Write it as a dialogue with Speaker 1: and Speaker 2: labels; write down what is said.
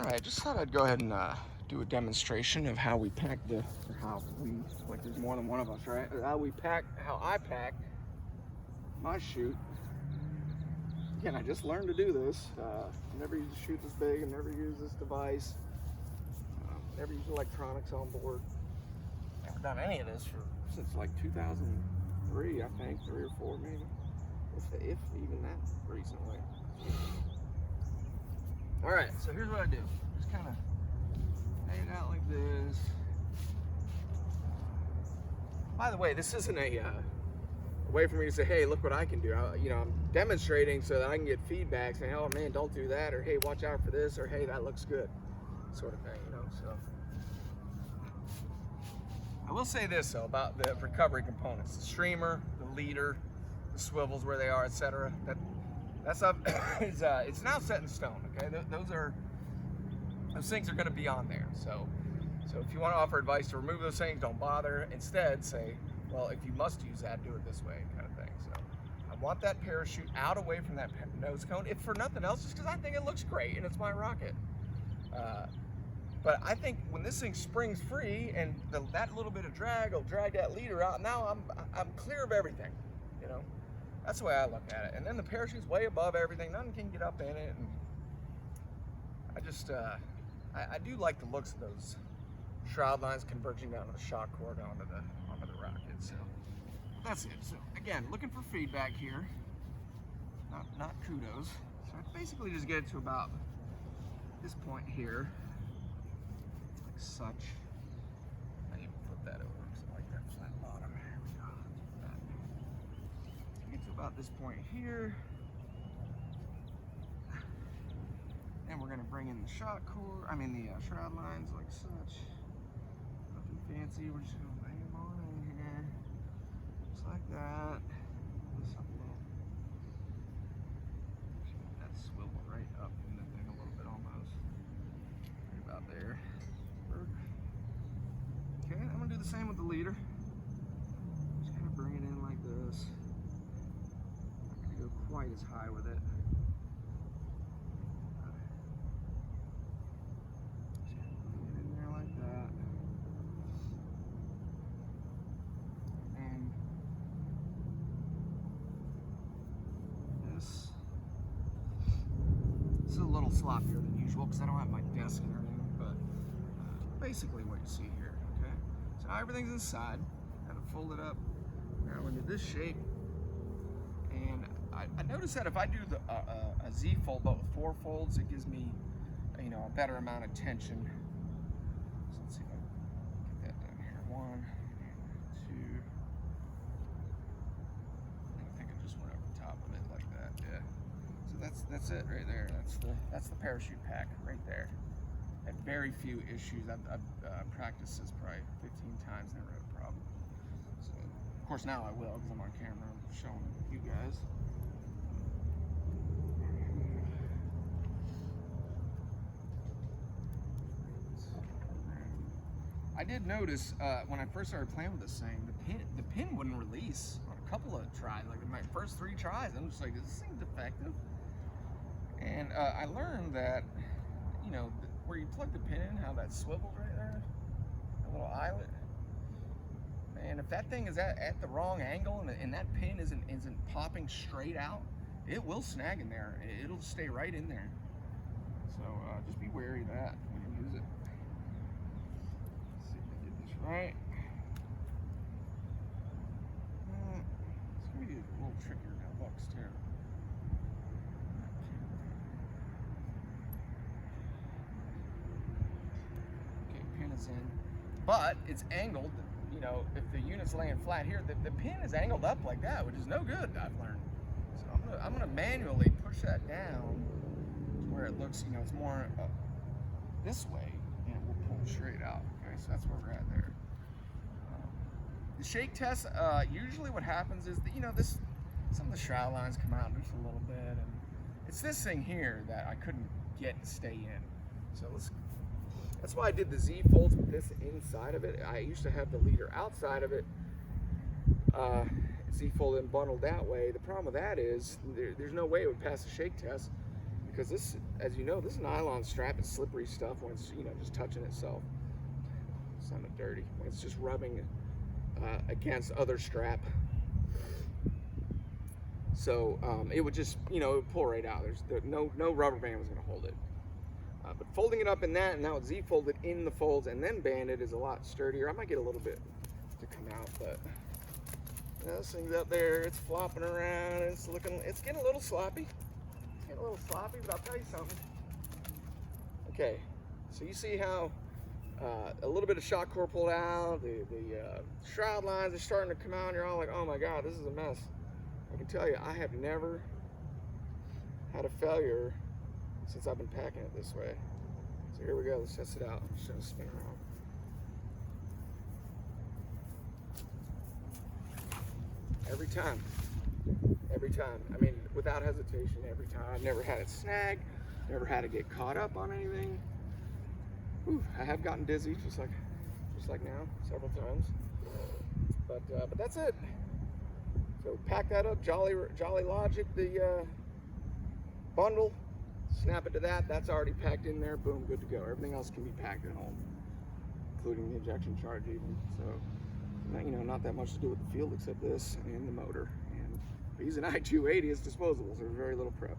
Speaker 1: Alright, just thought I'd go ahead and do a demonstration of how we pack like there's more than one of us, right? How I pack my chute. Again, I just learned to do this. Never used a chute this big, and never used this device. Never used electronics on board. Never done any of this since like 2003, I think, 3 or 4 maybe, if even that recently. All right, so here's what I do. Just kind of lay it out like this. By the way, this isn't a way for me to say, hey, look what I can do. I'm demonstrating so that I can get feedback saying, oh man, don't do that, or hey, watch out for this, or hey, that looks good, sort of thing, so. I will say this though about the recovery components: the streamer, the leader, the swivels where they are, etc. That stuff is it's now set in stone. Okay, those things are going to be on there. So if you want to offer advice to remove those things, don't bother. Instead, say, well, if you must use that, do it this way, kind of thing. So I want that parachute out away from that nose cone, if for nothing else, just because I think it looks great and it's my rocket. But I think when this thing springs free and that little bit of drag will drag that leader out, now I'm clear of everything, That's the way I look at it. And then the parachute's way above everything. Nothing can get up in it. And I just, I do like the looks of those shroud lines converging down to the shock cord onto the rocket. So that's it. So again, looking for feedback here, not kudos. So I basically just get it to about this point here. Such. I even flip that over because I like that flat bottom. Here we go. Get to about this point here. And we're going to bring in the shock cord, the shroud lines like such. Nothing fancy, we're just going to bring them on in here. Just like that. That swivel right up in the thing a little bit almost. Right about there. Okay, I'm gonna do the same with the leader. Just kind of bring it in like this. Not gonna go quite as high with it. Just bring it in there like that. And this is a little sloppier than usual because I don't have my desk and everything, but basically what you see here. Okay, so now everything's inside. Kind of fold it up now into this shape, and I noticed that if I do a Z fold but with 4 folds, it gives me a better amount of tension. So let's see if I can get that done here. 1, 2. I think I just went over the top of it like that. Yeah. So that's it right there. That's the parachute pack right there. Had very few issues. I've practiced this probably 15 times, never had a problem. So, of course, now I will because I'm on camera. I'm showing you guys. I did notice when I first started playing with this thing, the pin wouldn't release on a couple of tries. Like in my first 3 tries, I'm just like, is this thing defective? And I learned that, where you plug the pin in, how that swivels right there, that little eyelet. Man, if that thing is at the wrong angle and that pin isn't popping straight out, it will snag in there. It'll stay right in there. So just be wary of that when you use it. Let's see if I did this right. It's gonna be a little trickier than it looks too. In, but it's angled. If the unit's laying flat here, the pin is angled up like that, which is no good, I've learned. So I'm gonna manually push that down to where it looks, it's more this way, and we'll pull it straight out. Okay, so that's where we're at there. The shake test, usually what happens is that some of the shroud lines come out just a little bit, and it's this thing here that I couldn't get to stay in. So that's why I did the Z folds with this inside of it. I used to have the leader outside of it, Z folded and bundled that way. The problem with that is there's no way it would pass the shake test because this, as you know, this nylon strap is slippery stuff when it's, you know, just touching itself. Some of dirty when it's just rubbing against other strap. So it would just, you know, it would pull right out. No rubber band was going to hold it. But folding it up in that, and now it's Z-folded in the folds and then banded, is a lot sturdier. I might get a little bit to come out, but you know, this thing's up there, it's flopping around, it's getting a little sloppy. It's getting a little sloppy, but I'll tell you something. Okay, so you see how a little bit of shock core pulled out, the shroud lines are starting to come out, and you're all like, oh my God, this is a mess. I can tell you, I have never had a failure since I've been packing it this way. So here we go, let's test it out. I'm just gonna spin around. Every time. I mean, without hesitation, every time. I've never had it snag, never had it get caught up on anything. Whew, I have gotten dizzy, just like now, several times. But that's it. So pack that up, Jolly Logic, the bundle, snap it to that. That's already packed in there. Boom, good to go. Everything else can be packed at home, including the injection charge even. So, you know, not that much to do with the field except this and the motor. And using I-280 as disposables, there's very little prep.